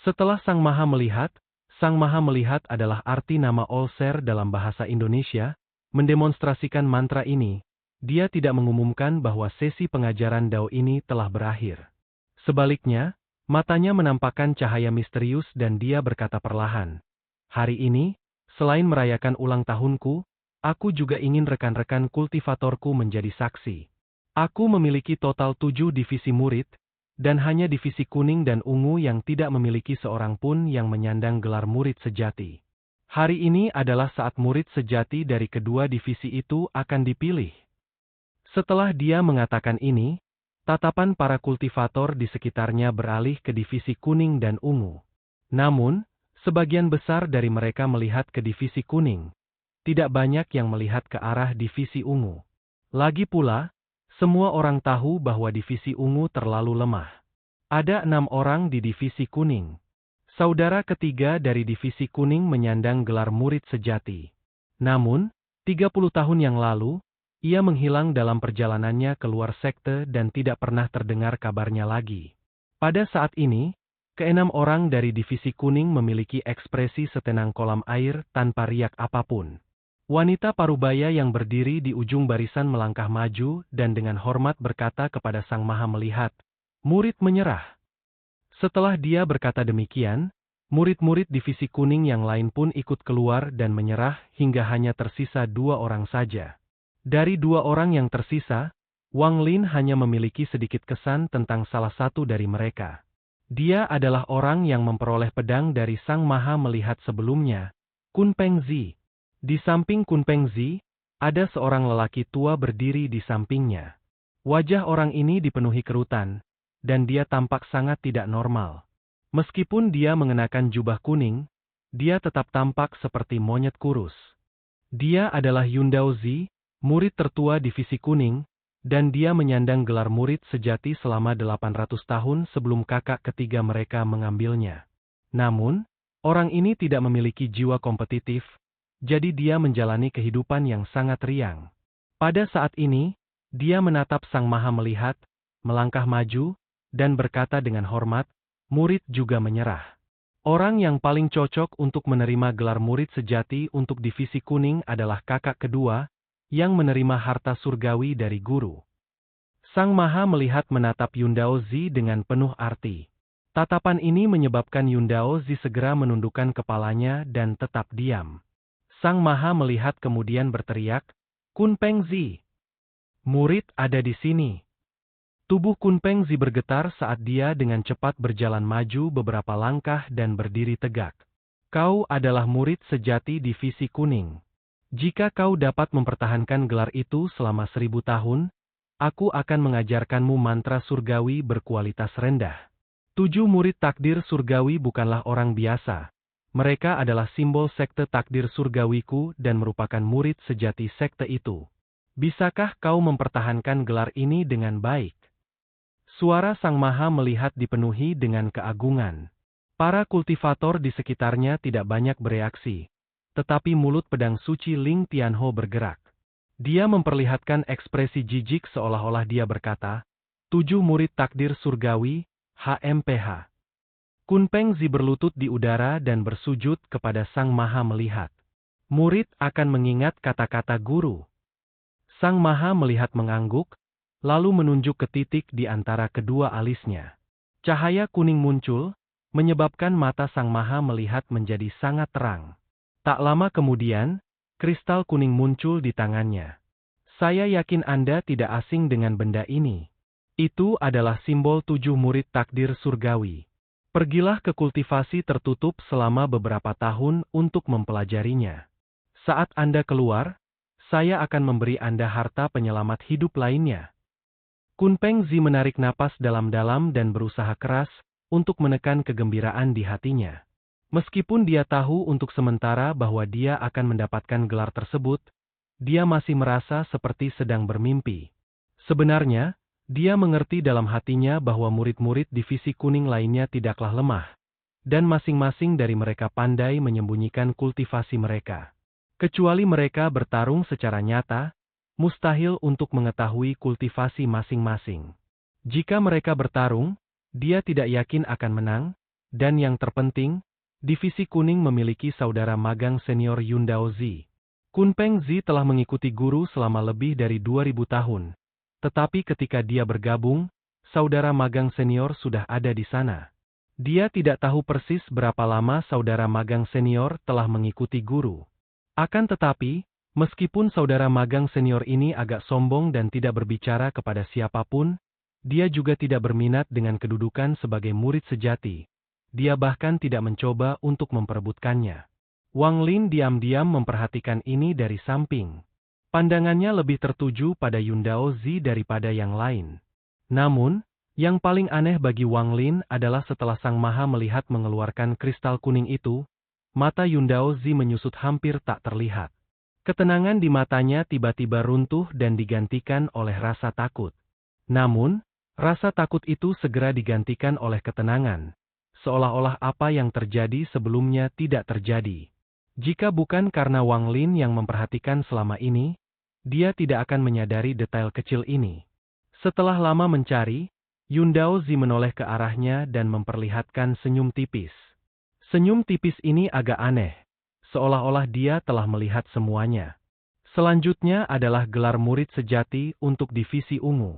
Setelah Sang Maha Melihat adalah arti nama Olser dalam bahasa Indonesia, mendemonstrasikan mantra ini, dia tidak mengumumkan bahwa sesi pengajaran Dao ini telah berakhir. Sebaliknya, matanya menampakkan cahaya misterius dan dia berkata perlahan, "Hari ini, selain merayakan ulang tahunku, aku juga ingin rekan-rekan kultivatorku menjadi saksi. Aku memiliki total 7 divisi murid, dan hanya divisi kuning dan ungu yang tidak memiliki seorang pun yang menyandang gelar murid sejati. Hari ini adalah saat murid sejati dari kedua divisi itu akan dipilih." Setelah dia mengatakan ini, tatapan para kultivator di sekitarnya beralih ke divisi kuning dan ungu. Namun, sebagian besar dari mereka melihat ke divisi kuning. Tidak banyak yang melihat ke arah divisi ungu. Lagi pula, semua orang tahu bahwa divisi ungu terlalu lemah. Ada 6 orang di divisi kuning. Saudara ketiga dari divisi kuning menyandang gelar murid sejati. Namun, 30 tahun yang lalu, ia menghilang dalam perjalanannya keluar sekte dan tidak pernah terdengar kabarnya lagi. Pada saat ini, ke-6 orang dari divisi kuning memiliki ekspresi setenang kolam air tanpa riak apapun. Wanita parubaya yang berdiri di ujung barisan melangkah maju dan dengan hormat berkata kepada Sang Maha Melihat, "Murid menyerah." Setelah dia berkata demikian, murid-murid divisi kuning yang lain pun ikut keluar dan menyerah hingga hanya tersisa 2 orang saja. Dari 2 orang yang tersisa, Wang Lin hanya memiliki sedikit kesan tentang salah satu dari mereka. Dia adalah orang yang memperoleh pedang dari Sang Maha Melihat sebelumnya, Kun Pengzi. Di samping Kun Pengzi, ada seorang lelaki tua berdiri di sampingnya. Wajah orang ini dipenuhi kerutan, dan dia tampak sangat tidak normal. Meskipun dia mengenakan jubah kuning, dia tetap tampak seperti monyet kurus. Dia adalah Yundao Zi, murid tertua divisi kuning, dan dia menyandang gelar murid sejati selama 800 tahun sebelum kakak ketiga mereka mengambilnya. Namun, orang ini tidak memiliki jiwa kompetitif, jadi dia menjalani kehidupan yang sangat riang. Pada saat ini, dia menatap Sang Maha Melihat, melangkah maju, dan berkata dengan hormat, "Murid juga menyerah." Orang yang paling cocok untuk menerima gelar murid sejati untuk divisi kuning adalah kakak kedua, yang menerima harta surgawi dari guru. Sang Maha Melihat menatap Yundao Zi dengan penuh arti. Tatapan ini menyebabkan Yundao Zi segera menundukkan kepalanya dan tetap diam. Sang Maha Melihat kemudian berteriak, "Kun Pengzi! Murid ada di sini." Tubuh Kun Pengzi bergetar saat dia dengan cepat berjalan maju beberapa langkah dan berdiri tegak. "Kau adalah murid sejati divisi kuning. Jika kau dapat mempertahankan gelar itu selama 1000 tahun, aku akan mengajarkanmu mantra surgawi berkualitas rendah." 7 murid takdir surgawi bukanlah orang biasa. Mereka adalah simbol sekte takdir surgawiku dan merupakan murid sejati sekte itu. Bisakah kau mempertahankan gelar ini dengan baik? Suara Sang Maha Melihat dipenuhi dengan keagungan. Para kultivator di sekitarnya tidak banyak bereaksi, tetapi mulut pedang suci Ling Tianho bergerak. Dia memperlihatkan ekspresi jijik seolah-olah dia berkata, 7 murid takdir surgawi, HMPH. Kun Pengzi berlutut di udara dan bersujud kepada Sang Maha Melihat. Murid akan mengingat kata-kata guru. Sang Maha Melihat mengangguk, lalu menunjuk ke titik di antara kedua alisnya. Cahaya kuning muncul, menyebabkan mata Sang Maha Melihat menjadi sangat terang. Tak lama kemudian, kristal kuning muncul di tangannya. Saya yakin Anda tidak asing dengan benda ini. Itu adalah simbol 7 murid takdir surgawi. Pergilah ke kultivasi tertutup selama beberapa tahun untuk mempelajarinya. Saat Anda keluar, saya akan memberi Anda harta penyelamat hidup lainnya. Kun Pengzi menarik napas dalam-dalam dan berusaha keras untuk menekan kegembiraan di hatinya. Meskipun dia tahu untuk sementara bahwa dia akan mendapatkan gelar tersebut, dia masih merasa seperti sedang bermimpi. Sebenarnya, dia mengerti dalam hatinya bahwa murid-murid divisi kuning lainnya tidaklah lemah, dan masing-masing dari mereka pandai menyembunyikan kultivasi mereka. Kecuali mereka bertarung secara nyata, mustahil untuk mengetahui kultivasi masing-masing. Jika mereka bertarung, dia tidak yakin akan menang, Dan yang terpenting, Divisi Kuning memiliki saudara magang senior Yun Dao Zi. Kunpeng Zi telah mengikuti guru selama lebih dari 2000 tahun. Tetapi ketika dia bergabung, saudara magang senior sudah ada di sana. Dia tidak tahu persis berapa lama saudara magang senior telah mengikuti guru. Akan tetapi, meskipun saudara magang senior ini agak sombong dan tidak berbicara kepada siapapun, dia juga tidak berminat dengan kedudukan sebagai murid sejati. Dia bahkan tidak mencoba untuk memperebutkannya. Wang Lin diam-diam memperhatikan ini dari samping. Pandangannya lebih tertuju pada Yun Dao Zi daripada yang lain. Namun, yang paling aneh bagi Wang Lin adalah setelah Sang Maha melihat mengeluarkan kristal kuning itu, mata Yun Dao Zi menyusut hampir tak terlihat. Ketenangan di matanya tiba-tiba runtuh dan digantikan oleh rasa takut. Namun, rasa takut itu segera digantikan oleh ketenangan. Seolah-olah apa yang terjadi sebelumnya tidak terjadi. Jika bukan karena Wang Lin yang memperhatikan selama ini, dia tidak akan menyadari detail kecil ini. Setelah lama mencari, Yun Dao Zi menoleh ke arahnya dan memperlihatkan senyum tipis. Senyum tipis ini agak aneh, seolah-olah dia telah melihat semuanya. Selanjutnya adalah gelar murid sejati untuk divisi ungu.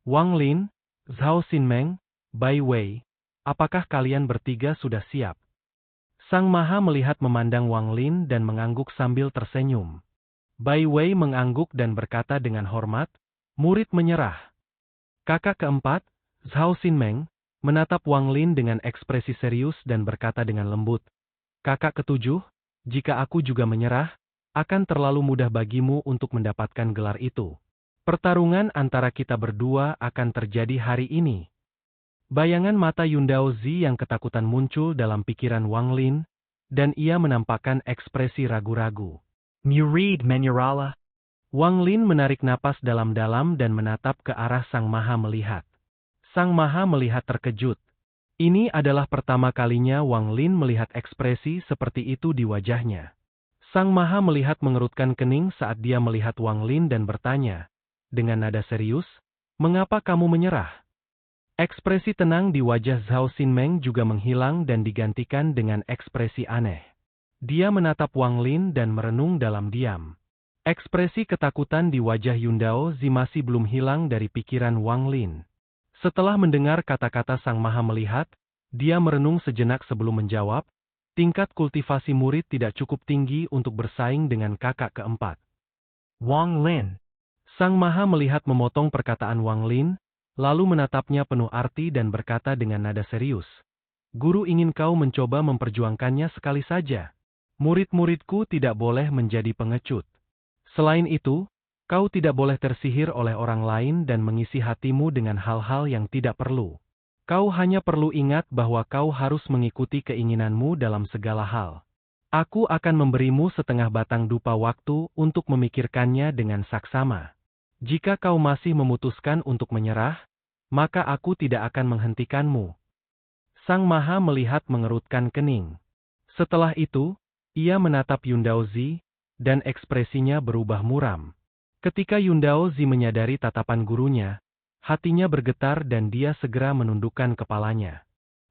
Wang Lin, Zhao Xinmeng, Bai Wei, apakah kalian bertiga sudah siap? Sang Maha melihat memandang Wang Lin dan mengangguk sambil tersenyum. Bai Wei mengangguk dan berkata dengan hormat, murid menyerah. Kakak keempat, Zhao Xinmeng, menatap Wang Lin dengan ekspresi serius dan berkata dengan lembut, kakak ketujuh, jika aku juga menyerah, akan terlalu mudah bagimu untuk mendapatkan gelar itu. Pertarungan antara kita berdua akan terjadi hari ini. Bayangan mata Yun Dao Zi yang ketakutan muncul dalam pikiran Wang Lin, dan ia menampakkan ekspresi ragu-ragu. Murid menyerahlah. Wang Lin menarik napas dalam-dalam dan menatap ke arah Sang Maha melihat. Sang Maha melihat terkejut. Ini adalah pertama kalinya Wang Lin melihat ekspresi seperti itu di wajahnya. Sang Maha melihat mengerutkan kening saat dia melihat Wang Lin dan bertanya, dengan nada serius, mengapa kamu menyerah? Ekspresi tenang di wajah Zhao Xinmeng juga menghilang dan digantikan dengan ekspresi aneh. Dia menatap Wang Lin dan merenung dalam diam. Ekspresi ketakutan di wajah Yun Dao Zi masih belum hilang dari pikiran Wang Lin. Setelah mendengar kata-kata Sang Maha melihat, dia merenung sejenak sebelum menjawab, tingkat kultivasi murid tidak cukup tinggi untuk bersaing dengan kakak keempat. Wang Lin. Sang Maha melihat memotong perkataan Wang Lin, lalu menatapnya penuh arti dan berkata dengan nada serius. Guru ingin kau mencoba memperjuangkannya sekali saja. Murid-muridku tidak boleh menjadi pengecut. Selain itu, kau tidak boleh tersihir oleh orang lain dan mengisi hatimu dengan hal-hal yang tidak perlu. Kau hanya perlu ingat bahwa kau harus mengikuti keinginanmu dalam segala hal. Aku akan memberimu setengah batang dupa waktu untuk memikirkannya dengan saksama. Jika kau masih memutuskan untuk menyerah, maka aku tidak akan menghentikanmu. Sang Maha melihat mengerutkan kening. Setelah itu, ia menatap Yun Dao Zi, dan ekspresinya berubah muram. Ketika Yun Dao Zi menyadari tatapan gurunya, hatinya bergetar dan dia segera menundukkan kepalanya.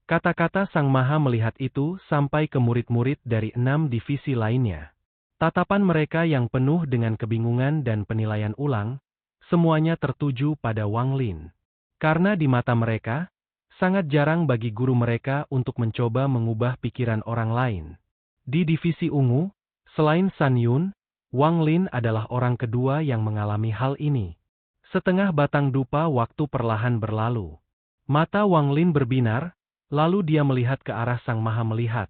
Kata-kata Sang Maha melihat itu sampai ke murid-murid dari 6 divisi lainnya. Tatapan mereka yang penuh dengan kebingungan dan penilaian ulang, semuanya tertuju pada Wang Lin. Karena di mata mereka, sangat jarang bagi guru mereka untuk mencoba mengubah pikiran orang lain. Di divisi ungu, selain San Yun, Wang Lin adalah orang kedua yang mengalami hal ini. Setengah batang dupa waktu perlahan berlalu. Mata Wang Lin berbinar, lalu dia melihat ke arah Sang Maha melihat,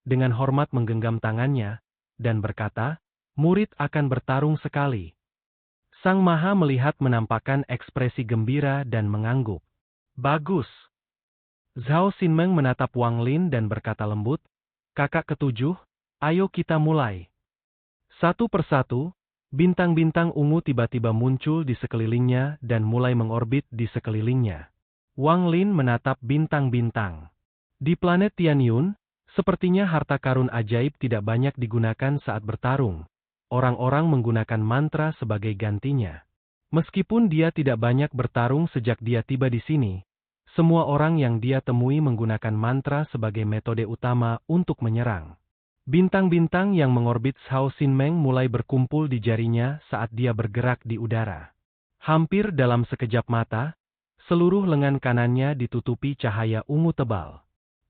dengan hormat menggenggam tangannya, dan berkata, murid akan bertarung sekali. Sang Maha melihat menampakkan ekspresi gembira dan mengangguk. Bagus. Zhao Xinmeng menatap Wang Lin dan berkata lembut, kakak ketujuh, ayo kita mulai. Satu persatu, bintang-bintang ungu tiba-tiba muncul di sekelilingnya dan mulai mengorbit di sekelilingnya. Wang Lin menatap bintang-bintang. Di planet Tianyun, sepertinya harta karun ajaib tidak banyak digunakan saat bertarung. Orang-orang menggunakan mantra sebagai gantinya. Meskipun dia tidak banyak bertarung sejak dia tiba di sini, Semua orang yang dia temui menggunakan mantra sebagai metode utama untuk menyerang. Bintang-bintang yang mengorbit Zhao Xinmeng mulai berkumpul di jarinya saat dia bergerak di udara. Hampir dalam sekejap mata, seluruh lengan kanannya ditutupi cahaya ungu tebal.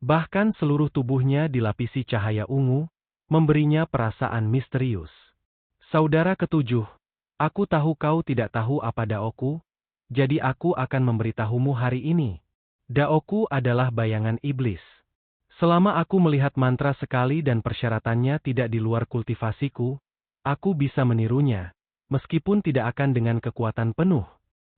Bahkan seluruh tubuhnya dilapisi cahaya ungu, memberinya perasaan misterius. Saudara ketujuh, aku tahu kau tidak tahu apa Daoku, jadi aku akan memberitahumu hari ini. Daoku adalah bayangan iblis. Selama aku melihat mantra sekali dan persyaratannya tidak di luar kultivasiku, aku bisa menirunya, meskipun tidak akan dengan kekuatan penuh.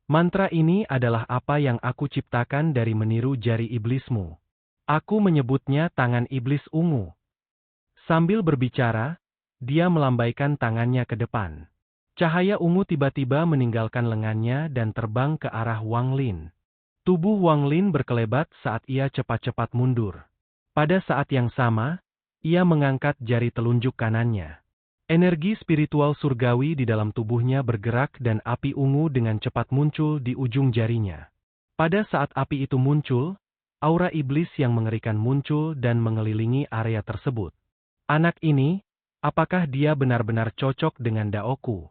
Mantra ini adalah apa yang aku ciptakan dari meniru jari iblismu. Aku menyebutnya tangan iblis ungu. Sambil berbicara, dia melambaikan tangannya ke depan. Cahaya ungu tiba-tiba meninggalkan lengannya dan terbang ke arah Wang Lin. Tubuh Wang Lin berkelebat saat ia cepat-cepat mundur. Pada saat yang sama, ia mengangkat jari telunjuk kanannya. Energi spiritual surgawi di dalam tubuhnya bergerak dan api ungu dengan cepat muncul di ujung jarinya. Pada saat api itu muncul, aura iblis yang mengerikan muncul dan mengelilingi area tersebut. Anak ini, apakah dia benar-benar cocok dengan Daoku?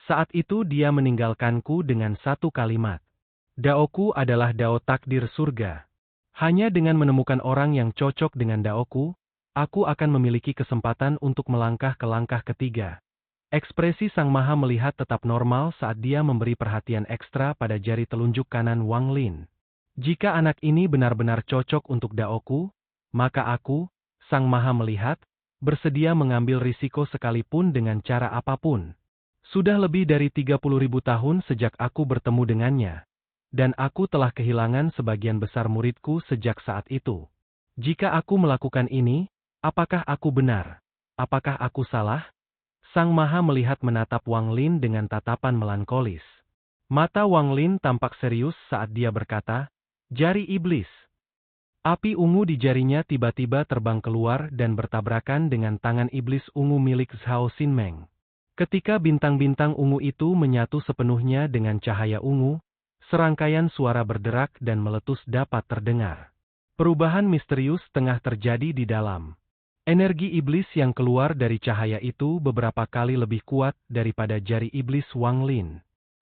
Saat itu dia meninggalkanku dengan satu kalimat. Daoku adalah Dao takdir surga. Hanya dengan menemukan orang yang cocok dengan Daoku, aku akan memiliki kesempatan untuk melangkah ke langkah ketiga. Ekspresi Sang Maha Melihat tetap normal saat dia memberi perhatian ekstra pada jari telunjuk kanan Wang Lin. Jika anak ini benar-benar cocok untuk Daoku, maka aku, Sang Maha Melihat, bersedia mengambil risiko sekalipun dengan cara apapun. Sudah lebih dari 30.000 tahun sejak aku bertemu dengannya. Dan aku telah kehilangan sebagian besar muridku sejak saat itu. Jika aku melakukan ini, apakah aku benar? Apakah aku salah? Sang Maha Melihat menatap Wang Lin dengan tatapan melankolis. Mata Wang Lin tampak serius saat dia berkata, "Jari iblis." Api ungu di jarinya tiba-tiba terbang keluar dan bertabrakan dengan tangan iblis ungu milik Zhao Xinmeng. Ketika bintang-bintang ungu itu menyatu sepenuhnya dengan cahaya ungu, serangkaian suara berderak dan meletus dapat terdengar. Perubahan misterius tengah terjadi di dalam. Energi iblis yang keluar dari cahaya itu beberapa kali lebih kuat daripada jari iblis Wang Lin.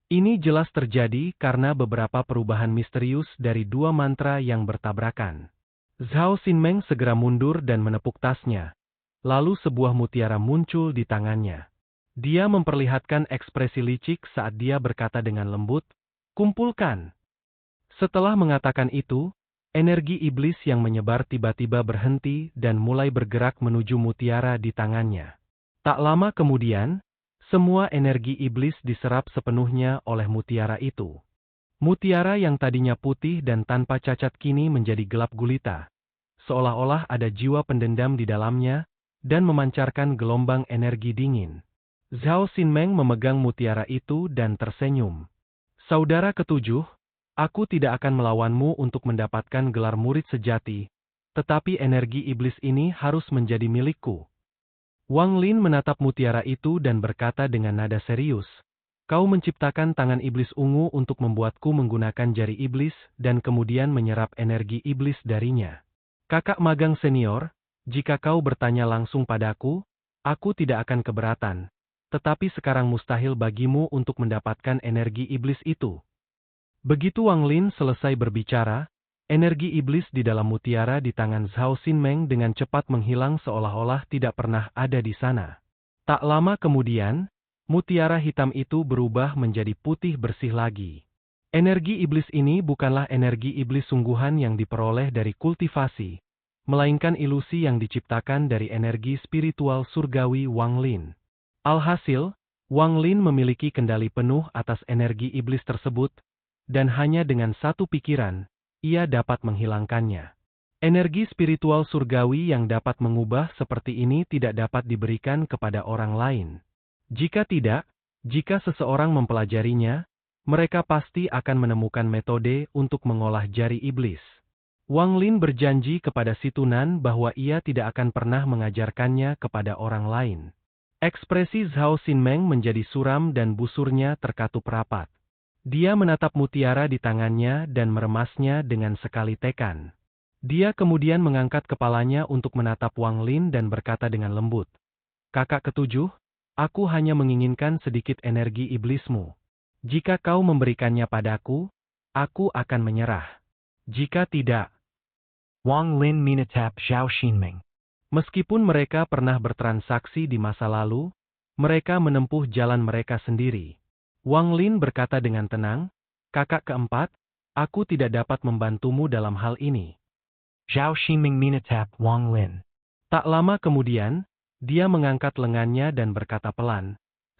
Ini jelas terjadi karena beberapa perubahan misterius dari dua mantra yang bertabrakan. Zhao Xinmeng segera mundur dan menepuk tasnya. Lalu sebuah mutiara muncul di tangannya. Dia memperlihatkan ekspresi licik saat dia berkata dengan lembut, "Kumpulkan." Setelah mengatakan itu, energi iblis yang menyebar tiba-tiba berhenti dan mulai bergerak menuju mutiara di tangannya. Tak lama kemudian, semua energi iblis diserap sepenuhnya oleh mutiara itu. Mutiara yang tadinya putih dan tanpa cacat kini menjadi gelap gulita, seolah-olah ada jiwa pendendam di dalamnya, dan memancarkan gelombang energi dingin. Zhao Xinmeng memegang mutiara itu dan tersenyum. Saudara ketujuh, aku tidak akan melawanmu untuk mendapatkan gelar murid sejati, tetapi energi iblis ini harus menjadi milikku. Wang Lin menatap mutiara itu dan berkata dengan nada serius, "Kau menciptakan tangan iblis ungu untuk membuatku menggunakan jari iblis dan kemudian menyerap energi iblis darinya. Kakak magang senior, jika kau bertanya langsung padaku, aku tidak akan keberatan. Tetapi sekarang mustahil bagimu untuk mendapatkan energi iblis itu." Begitu Wang Lin selesai berbicara, energi iblis di dalam mutiara di tangan Zhao Xinmeng dengan cepat menghilang seolah-olah tidak pernah ada di sana. Tak lama kemudian, mutiara hitam itu berubah menjadi putih bersih lagi. Energi iblis ini bukanlah energi iblis sungguhan yang diperoleh dari kultivasi, melainkan ilusi yang diciptakan dari energi spiritual surgawi Wang Lin. Alhasil, Wang Lin memiliki kendali penuh atas energi iblis tersebut, dan hanya dengan satu pikiran, ia dapat menghilangkannya. Energi spiritual surgawi yang dapat mengubah seperti ini tidak dapat diberikan kepada orang lain. Jika tidak, jika seseorang mempelajarinya, mereka pasti akan menemukan metode untuk mengolah jari iblis. Wang Lin berjanji kepada si Tunan bahwa ia tidak akan pernah mengajarkannya kepada orang lain. Ekspresi Zhao Xinmeng menjadi suram dan busurnya terkatup rapat. Dia menatap mutiara di tangannya dan meremasnya dengan sekali tekan. Dia kemudian mengangkat kepalanya untuk menatap Wang Lin dan berkata dengan lembut, "Kakak ketujuh, aku hanya menginginkan sedikit energi iblismu. Jika kau memberikannya padaku, aku akan menyerah. Jika tidak..." Wang Lin menatap Zhao Xinming. Meskipun mereka pernah bertransaksi di masa lalu, mereka menempuh jalan mereka sendiri. Wang Lin berkata dengan tenang, "Kakak keempat, aku tidak dapat membantumu dalam hal ini." Zhao Xinming menatap Wang Lin. Tak lama kemudian, dia mengangkat lengannya dan berkata pelan,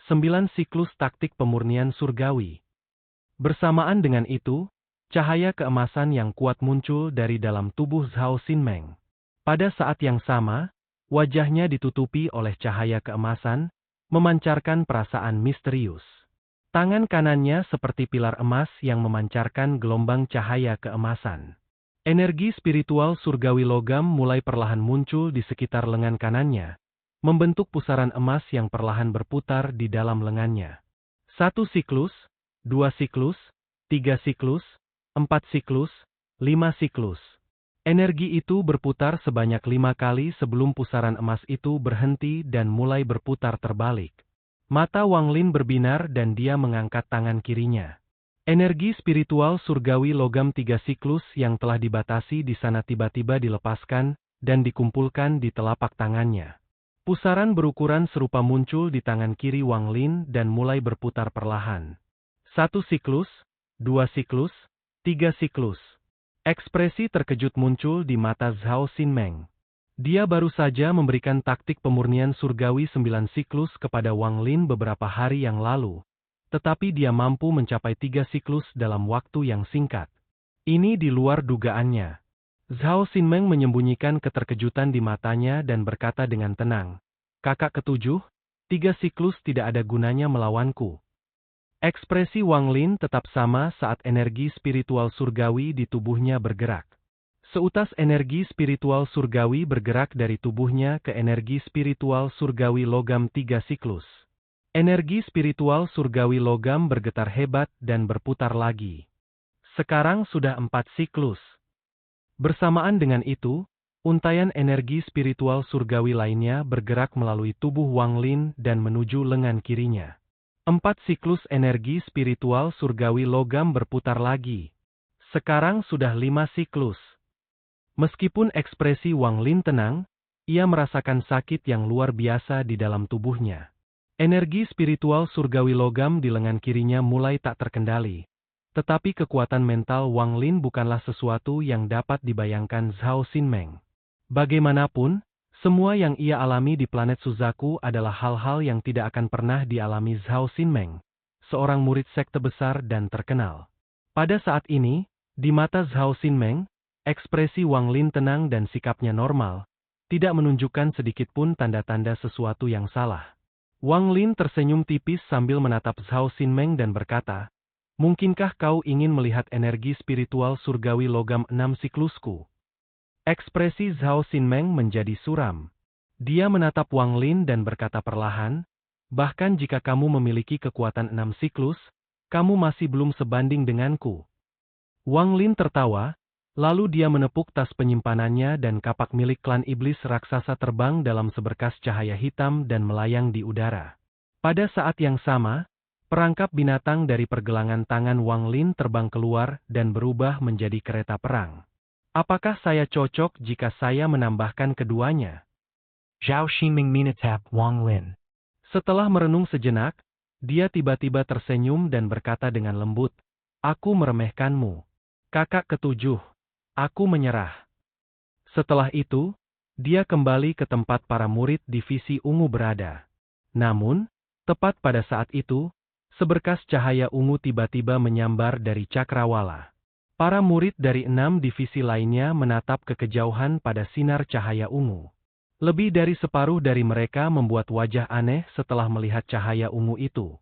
9 siklus taktik pemurnian surgawi. Bersamaan dengan itu, cahaya keemasan yang kuat muncul dari dalam tubuh Zhao Xinmeng. Pada saat yang sama, wajahnya ditutupi oleh cahaya keemasan, memancarkan perasaan misterius. Tangan kanannya seperti pilar emas yang memancarkan gelombang cahaya keemasan. Energi spiritual surgawi logam mulai perlahan muncul di sekitar lengan kanannya, membentuk pusaran emas yang perlahan berputar di dalam lengannya. 1 siklus, 2 siklus, 3 siklus, 4 siklus, 5 siklus. Energi itu berputar sebanyak 5 kali sebelum pusaran emas itu berhenti dan mulai berputar terbalik. Mata Wang Lin berbinar dan dia mengangkat tangan kirinya. Energi spiritual surgawi logam 3 siklus yang telah dibatasi di sana tiba-tiba dilepaskan dan dikumpulkan di telapak tangannya. Pusaran berukuran serupa muncul di tangan kiri Wang Lin dan mulai berputar perlahan. 1 siklus, 2 siklus, 3 siklus. Ekspresi terkejut muncul di mata Zhao Xinmeng. Dia baru saja memberikan taktik pemurnian surgawi 9 siklus kepada Wang Lin beberapa hari yang lalu. Tetapi dia mampu mencapai 3 siklus dalam waktu yang singkat. Ini di luar dugaannya. Zhao Xinmeng menyembunyikan keterkejutan di matanya dan berkata dengan tenang, "Kakak ketujuh, 3 siklus tidak ada gunanya melawanku." Ekspresi Wang Lin tetap sama saat energi spiritual surgawi di tubuhnya bergerak. Seutas energi spiritual surgawi bergerak dari tubuhnya ke energi spiritual surgawi logam 3 siklus. Energi spiritual surgawi logam bergetar hebat dan berputar lagi. Sekarang sudah 4 siklus. Bersamaan dengan itu, untaian energi spiritual surgawi lainnya bergerak melalui tubuh Wang Lin dan menuju lengan kirinya. 4 siklus energi spiritual surgawi logam berputar lagi. Sekarang sudah 5 siklus. Meskipun ekspresi Wang Lin tenang, ia merasakan sakit yang luar biasa di dalam tubuhnya. Energi spiritual surgawi logam di lengan kirinya mulai tak terkendali. Tetapi kekuatan mental Wang Lin bukanlah sesuatu yang dapat dibayangkan Zhao Xinmeng. Bagaimanapun, semua yang ia alami di planet Suzaku adalah hal-hal yang tidak akan pernah dialami Zhao Xinmeng, seorang murid sekte besar dan terkenal. Pada saat ini, di mata Zhao Xinmeng, ekspresi Wang Lin tenang dan sikapnya normal, tidak menunjukkan sedikitpun tanda-tanda sesuatu yang salah. Wang Lin tersenyum tipis sambil menatap Zhao Xinmeng dan berkata, "Mungkinkah kau ingin melihat energi spiritual surgawi logam 6 siklusku?" Ekspresi Zhao Xinmeng menjadi suram. Dia menatap Wang Lin dan berkata perlahan, "Bahkan jika kamu memiliki kekuatan 6 siklus, kamu masih belum sebanding denganku." Wang Lin tertawa, lalu dia menepuk tas penyimpanannya dan kapak milik klan iblis raksasa terbang dalam seberkas cahaya hitam dan melayang di udara. Pada saat yang sama, perangkap binatang dari pergelangan tangan Wang Lin terbang keluar dan berubah menjadi kereta perang. Apakah saya cocok jika saya menambahkan keduanya? Zhao Xinming menatap Wang Lin. Setelah merenung sejenak, dia tiba-tiba tersenyum dan berkata dengan lembut, "Aku meremehkanmu. Kakak ketujuh. Aku menyerah." Setelah itu, dia kembali ke tempat para murid divisi ungu berada. Namun, tepat pada saat itu, seberkas cahaya ungu tiba-tiba menyambar dari cakrawala. Para murid dari 6 divisi lainnya menatap ke kejauhan pada sinar cahaya ungu. Lebih dari separuh dari mereka membuat wajah aneh setelah melihat cahaya ungu itu.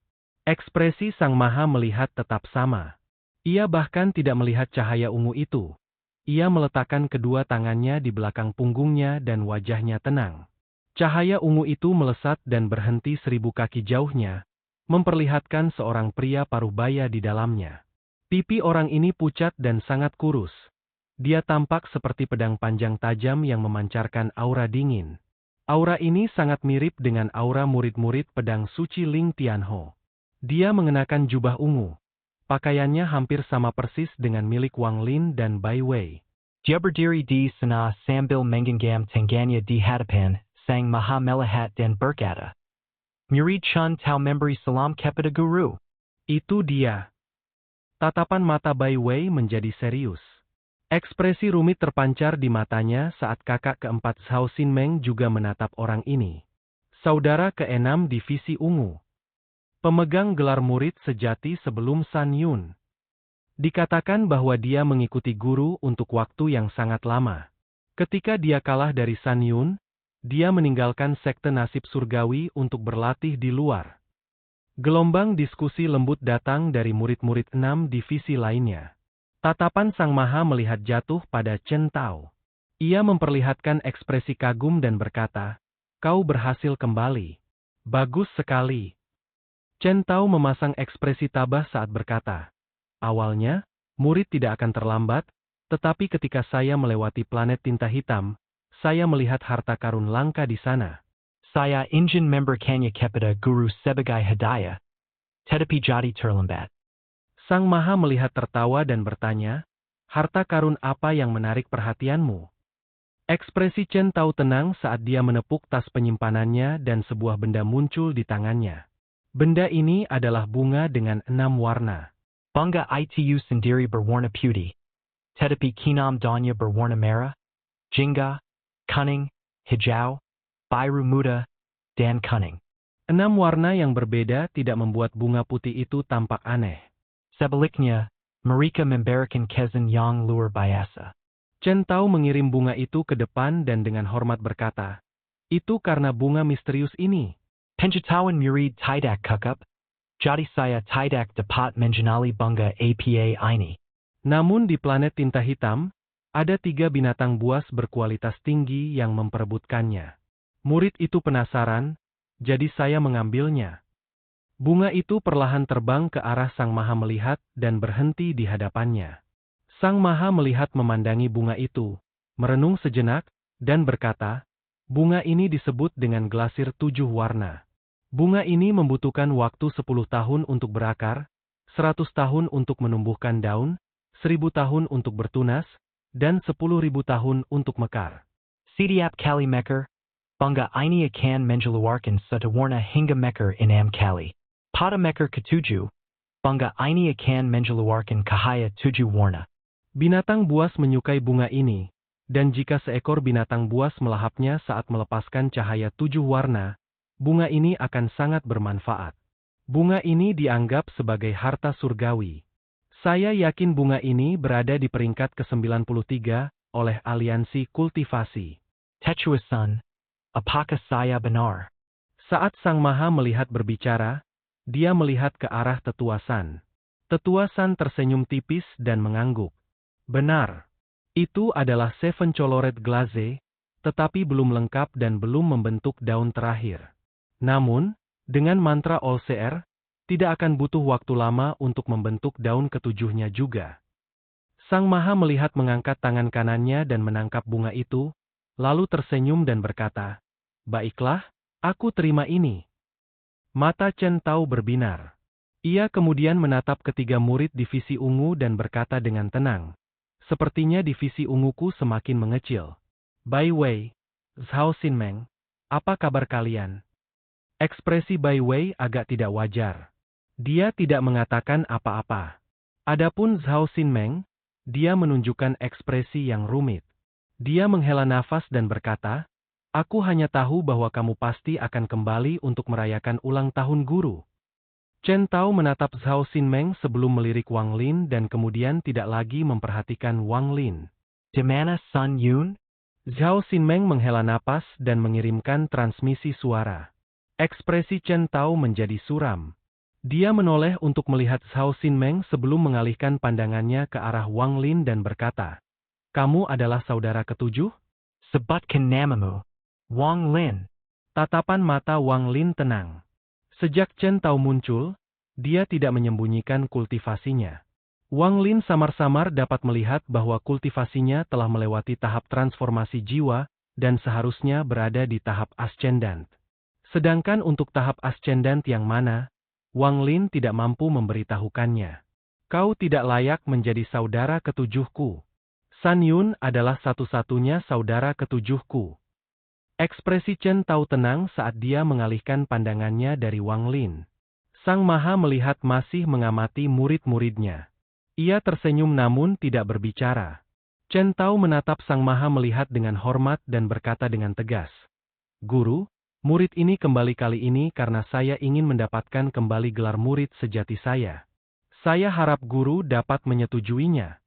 Ekspresi Sang Maha Melihat tetap sama. Ia bahkan tidak melihat cahaya ungu itu. Ia meletakkan kedua tangannya di belakang punggungnya dan wajahnya tenang. Cahaya ungu itu melesat dan berhenti 1000 kaki jauhnya, memperlihatkan seorang pria parubaya di dalamnya. Pipi orang ini pucat dan sangat kurus. Dia tampak seperti pedang panjang tajam yang memancarkan aura dingin. Aura ini sangat mirip dengan aura murid-murid pedang suci Ling Tianho. Dia mengenakan jubah ungu. Pakaiannya hampir sama persis dengan milik Wang Lin dan Bai Wei. Dia berdiri di sana sambil menggenggam tangannya di hadapan Sang Maha Melihat dan berkata, Murid Chun Tao memberi salam kepada guru. Itu dia. Tatapan mata Bai Wei menjadi serius. Ekspresi rumit terpancar di matanya saat kakak keempat Zhao Xinmeng juga menatap orang ini. Saudara keenam divisi ungu. Pemegang gelar murid sejati sebelum San Yun. Dikatakan bahwa dia mengikuti guru untuk waktu yang sangat lama. Ketika dia kalah dari San Yun, dia meninggalkan sekte nasib surgawi untuk berlatih di luar. Gelombang diskusi lembut datang dari murid-murid 6 divisi lainnya. Tatapan Sang Maha melihat jatuh pada Chen Tao. Ia memperlihatkan ekspresi kagum dan berkata, "Kau berhasil kembali. Bagus sekali." Chen Tao memasang ekspresi tabah saat berkata, "Awalnya, murid tidak akan terlambat, tetapi ketika saya melewati planet tinta hitam, saya melihat harta karun langka di sana. Saya ingin memberikannya kepada guru sebagai hadiah. Tetapi jadi terlambat." Sang Maha melihat tertawa dan bertanya, "Harta karun apa yang menarik perhatianmu?" Ekspresi Chen Tao tenang saat dia menepuk tas penyimpanannya dan sebuah benda muncul di tangannya. Benda ini adalah bunga dengan 6 warna. Bunga itu sendiri berwarna putih. Tetapi kinam daunnya berwarna merah, jingga, kuning, hijau, biru muda, dan kuning. 6 warna yang berbeda tidak membuat bunga putih itu tampak aneh. Sebaliknya, mereka memberikan kesan yang luar biasa. Chen Tao mengirim bunga itu ke depan dan dengan hormat berkata, "Itu karena bunga misterius ini." Pengetahuan murid tidak cukup, jadi saya tidak dapat mengenali bunga apa ini. Namun di planet tinta hitam, ada 3 binatang buas berkualitas tinggi yang memperebutkannya. Murid itu penasaran, jadi saya mengambilnya. Bunga itu perlahan terbang ke arah Sang Maha melihat dan berhenti di hadapannya. Sang Maha melihat memandangi bunga itu, merenung sejenak, dan berkata, "Bunga ini disebut dengan glasir 7 warna. Bunga ini membutuhkan waktu 10 tahun untuk berakar, 100 tahun untuk menumbuhkan daun, 1000 tahun untuk bertunas, dan 10.000 tahun untuk mekar. Setiap kali mekar, bunga ini akan mengeluarkan satu warna hingga mekar 6 kali. Pada mekar ketujuh, bunga ini akan mengeluarkan cahaya 7 warna." Binatang buas menyukai bunga ini, dan jika seekor binatang buas melahapnya saat melepaskan cahaya 7 warna, bunga ini akan sangat bermanfaat. Bunga ini dianggap sebagai harta surgawi. Saya yakin bunga ini berada di peringkat ke-93 oleh aliansi kultivasi. Tetua-san, apakah saya benar? Saat Sang Maha melihat berbicara, dia melihat ke arah Tetua San. Tetua San tersenyum tipis dan mengangguk. "Benar. Itu adalah Seven Colored Glaze, tetapi belum lengkap dan belum membentuk daun terakhir. Namun, dengan mantra All Seer, tidak akan butuh waktu lama untuk membentuk daun ketujuhnya juga." Sang Maha melihat mengangkat tangan kanannya dan menangkap bunga itu, lalu tersenyum dan berkata, "Baiklah, aku terima ini." Mata Chen Tao berbinar. Ia kemudian menatap ketiga murid divisi ungu dan berkata dengan tenang, "Sepertinya divisi unguku semakin mengecil. Bai Wei, Zhao Xinmeng, apa kabar kalian?" Ekspresi Bai Wei agak tidak wajar. Dia tidak mengatakan apa-apa. Adapun Zhao Xinmeng, dia menunjukkan ekspresi yang rumit. Dia menghela nafas dan berkata, "Aku hanya tahu bahwa kamu pasti akan kembali untuk merayakan ulang tahun guru." Chen Tao menatap Zhao Xinmeng sebelum melirik Wang Lin dan kemudian tidak lagi memperhatikan Wang Lin. Di mana Sun Yun? Zhao Xinmeng menghela napas dan mengirimkan transmisi suara. Ekspresi Chen Tao menjadi suram. Dia menoleh untuk melihat Zhao Xinmeng sebelum mengalihkan pandangannya ke arah Wang Lin dan berkata, "Kamu adalah saudara ketujuh?" Sebutkan namamu. Wang Lin. Tatapan mata Wang Lin tenang. Sejak Chen Tao muncul, dia tidak menyembunyikan kultivasinya. Wang Lin samar-samar dapat melihat bahwa kultivasinya telah melewati tahap transformasi jiwa dan seharusnya berada di tahap ascendant. Sedangkan untuk tahap ascendant yang mana, Wang Lin tidak mampu memberitahukannya. Kau tidak layak menjadi saudara ketujuhku. San Yun adalah satu-satunya saudara ketujuhku. Ekspresi Chen Tao tenang saat dia mengalihkan pandangannya dari Wang Lin. Sang Maha melihat masih mengamati murid-muridnya. Ia tersenyum namun tidak berbicara. Chen Tao menatap Sang Maha melihat dengan hormat dan berkata dengan tegas. Guru, murid ini kembali kali ini karena saya ingin mendapatkan kembali gelar murid sejati saya. Saya harap guru dapat menyetujuinya.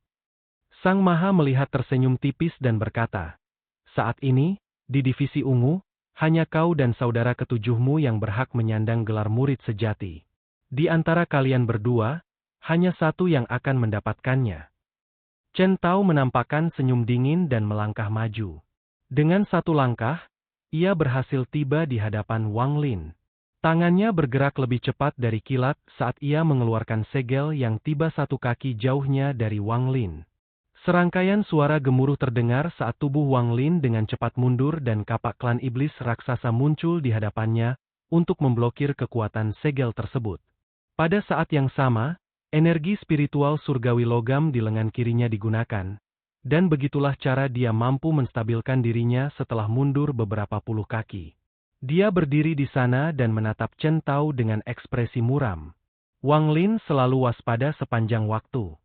Sang Maha melihat tersenyum tipis dan berkata, saat ini, di divisi ungu, hanya kau dan saudara ketujuhmu yang berhak menyandang gelar murid sejati. Di antara kalian berdua, hanya satu yang akan mendapatkannya. Chen Tao menampakkan senyum dingin dan melangkah maju. Dengan satu langkah, ia berhasil tiba di hadapan Wang Lin. Tangannya bergerak lebih cepat dari kilat saat ia mengeluarkan segel yang tiba satu kaki jauhnya dari Wang Lin. Serangkaian suara gemuruh terdengar saat tubuh Wang Lin dengan cepat mundur dan kapak klan iblis raksasa muncul di hadapannya untuk memblokir kekuatan segel tersebut. Pada saat yang sama, energi spiritual surgawi logam di lengan kirinya digunakan, dan begitulah cara dia mampu menstabilkan dirinya setelah mundur beberapa puluh kaki. Dia berdiri di sana dan menatap Chen Tao dengan ekspresi muram. Wang Lin selalu waspada sepanjang waktu.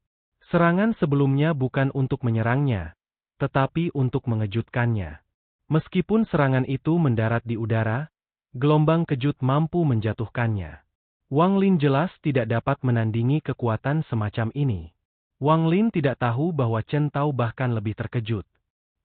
Serangan sebelumnya bukan untuk menyerangnya, tetapi untuk mengejutkannya. Meskipun serangan itu mendarat di udara, gelombang kejut mampu menjatuhkannya. Wang Lin jelas tidak dapat menandingi kekuatan semacam ini. Wang Lin tidak tahu bahwa Chen Tao bahkan lebih terkejut.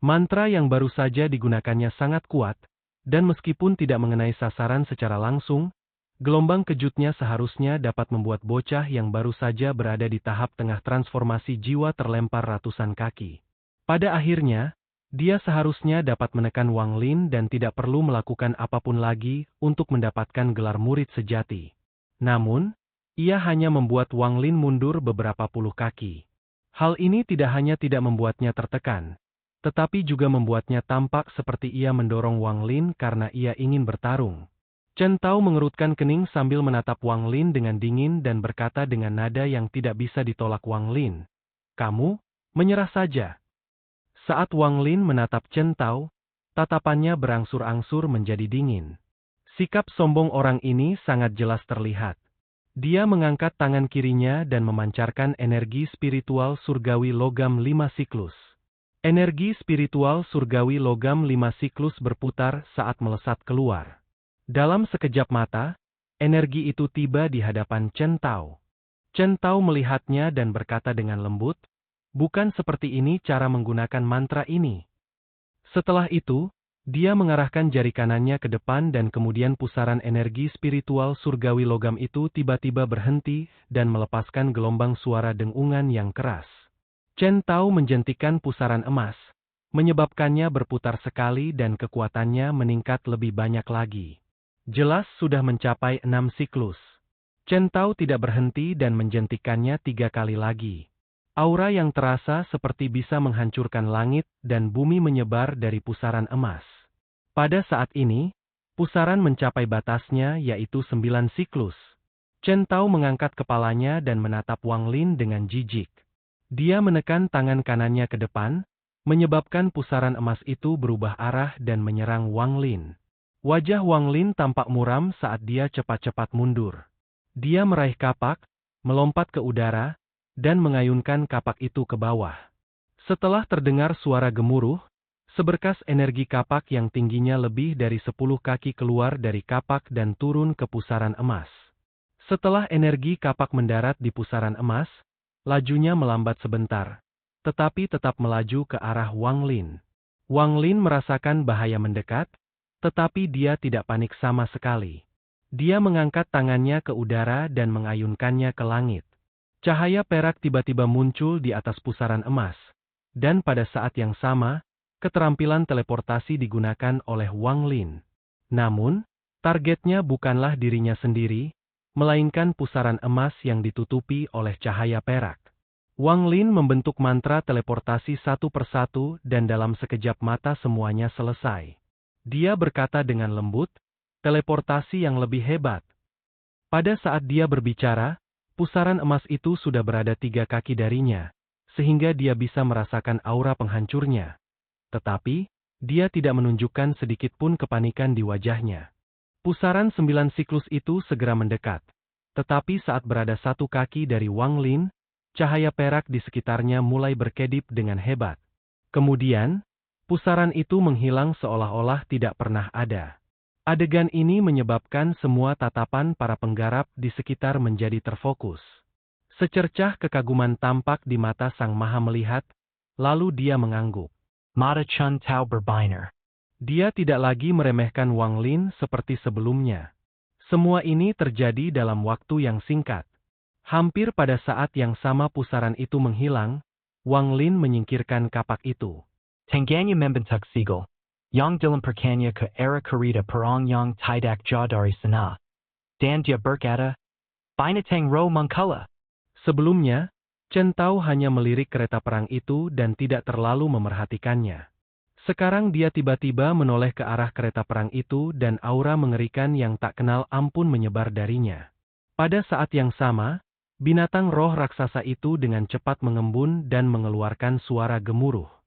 Mantra yang baru saja digunakannya sangat kuat, dan meskipun tidak mengenai sasaran secara langsung, gelombang kejutnya seharusnya dapat membuat bocah yang baru saja berada di tahap tengah transformasi jiwa terlempar ratusan kaki. Pada akhirnya, dia seharusnya dapat menekan Wang Lin dan tidak perlu melakukan apapun lagi untuk mendapatkan gelar murid sejati. Namun, ia hanya membuat Wang Lin mundur beberapa puluh kaki. Hal ini tidak hanya tidak membuatnya tertekan, tetapi juga membuatnya tampak seperti ia mendorong Wang Lin karena ia ingin bertarung. Chen Tao mengerutkan kening sambil menatap Wang Lin dengan dingin dan berkata dengan nada yang tidak bisa ditolak Wang Lin. Kamu, menyerah saja. Saat Wang Lin menatap Chen Tao, tatapannya berangsur-angsur menjadi dingin. Sikap sombong orang ini sangat jelas terlihat. Dia mengangkat tangan kirinya dan memancarkan energi spiritual surgawi logam 5 siklus. Energi spiritual surgawi logam 5 siklus berputar saat melesat keluar. Dalam sekejap mata, energi itu tiba di hadapan Chen Tao. Chen Tao melihatnya dan berkata dengan lembut, bukan seperti ini cara menggunakan mantra ini. Setelah itu, dia mengarahkan jari kanannya ke depan dan kemudian pusaran energi spiritual surgawi logam itu tiba-tiba berhenti dan melepaskan gelombang suara dengungan yang keras. Chen Tao menjentikan pusaran emas, menyebabkannya berputar sekali dan kekuatannya meningkat lebih banyak lagi. Jelas sudah mencapai 6 siklus. Chen Tao tidak berhenti dan menjentikannya 3 kali lagi. Aura yang terasa seperti bisa menghancurkan langit dan bumi menyebar dari pusaran emas. Pada saat ini, pusaran mencapai batasnya yaitu 9 siklus. Chen Tao mengangkat kepalanya dan menatap Wang Lin dengan jijik. Dia menekan tangan kanannya ke depan, menyebabkan pusaran emas itu berubah arah dan menyerang Wang Lin. Wajah Wang Lin tampak muram saat dia cepat-cepat mundur. Dia meraih kapak, melompat ke udara, dan mengayunkan kapak itu ke bawah. Setelah terdengar suara gemuruh, seberkas energi kapak yang tingginya lebih dari 10 kaki keluar dari kapak dan turun ke pusaran emas. Setelah energi kapak mendarat di pusaran emas, lajunya melambat sebentar, tetapi tetap melaju ke arah Wang Lin. Wang Lin merasakan bahaya mendekat, tetapi dia tidak panik sama sekali. Dia mengangkat tangannya ke udara dan mengayunkannya ke langit. Cahaya perak tiba-tiba muncul di atas pusaran emas, dan pada saat yang sama, keterampilan teleportasi digunakan oleh Wang Lin. Namun, Targetnya bukanlah dirinya sendiri, melainkan pusaran emas yang ditutupi oleh cahaya perak. Wang Lin membentuk mantra teleportasi satu persatu dan dalam sekejap mata semuanya selesai. Dia berkata dengan lembut, teleportasi yang lebih hebat. Pada saat dia berbicara, pusaran emas itu sudah berada 3 kaki darinya, sehingga dia bisa merasakan aura penghancurnya. Tetapi, dia tidak menunjukkan sedikit pun kepanikan di wajahnya. Pusaran 9 siklus itu segera mendekat. Tetapi saat berada 1 kaki dari Wang Lin, cahaya perak di sekitarnya mulai berkedip dengan hebat. Kemudian, pusaran itu menghilang seolah-olah tidak pernah ada. Adegan ini menyebabkan semua tatapan para penggarap di sekitar menjadi terfokus. Secercah kekaguman tampak di mata Sang Maha Melihat, lalu dia mengangguk. Mata Chun Tao Berbiner. Dia tidak lagi meremehkan Wang Lin seperti sebelumnya. Semua ini terjadi dalam waktu yang singkat. Hampir pada saat yang sama pusaran itu menghilang, Wang Lin menyingkirkan kapak itu. Tangganya membentuk Siegel. Yang dalam perkanya ke era kereta perang yang tidak jauh dari sana. Dan dia berkata, Binatang Ro Mangkala. Sebelumnya, Chen Tao hanya melirik kereta perang itu dan tidak terlalu memerhatikannya. Sekarang dia tiba-tiba menoleh ke arah kereta perang itu dan aura mengerikan yang tak kenal ampun menyebar darinya. Pada saat yang sama, binatang roh raksasa itu dengan cepat mengembun dan mengeluarkan suara gemuruh.